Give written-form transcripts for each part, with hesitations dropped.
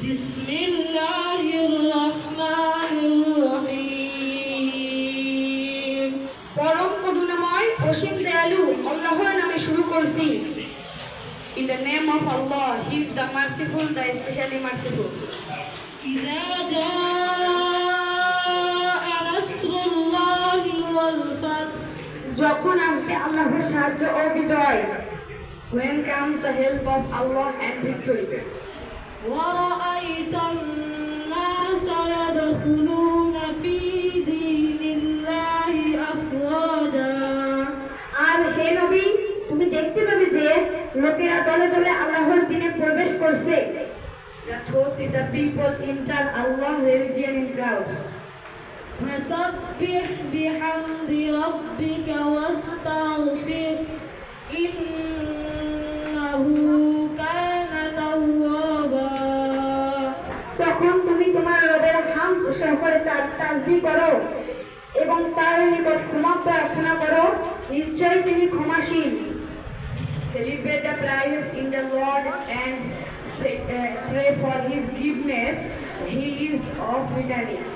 বিসমিল্লাহির রহমানির রহিম। পরম করুণাময় অসীম দয়ালু আল্লাহর নামে শুরু করছি। In the name of Allah, He is the merciful, the especially merciful. إذا جاء نصر الله والفتح যখন আসবে আল্লাহর সাহায্য ও বিজয়, When comes the help of Allah and victory. ورأيت الناس يدخلون في دين الله أفواجا আর হে নবী, তুমি দেখতে পাবে যে লোকেরা দলে দলে আল্লাহর দ্বীনে প্রবেশ করছে। That shows is the people enter Allah's religion in crowds. فسبح بحمد ربك واستغفر إنه كان توابا তখন তুমি তোমার রবের হামদ সহকারে তার তাসবিহ করো এবং তার নিকট ক্ষমা প্রার্থনা করো, নিশ্চয়ই তিনি ক্ষমাশীল। Celebrate the praises in the Lord and pray for His forgiveness. He is of returning.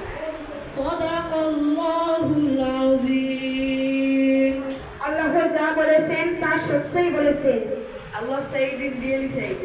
صدق الله العظيم আল্লাহ যা বলেছেন তা সত্যই বলেছেন। Allah said is really said.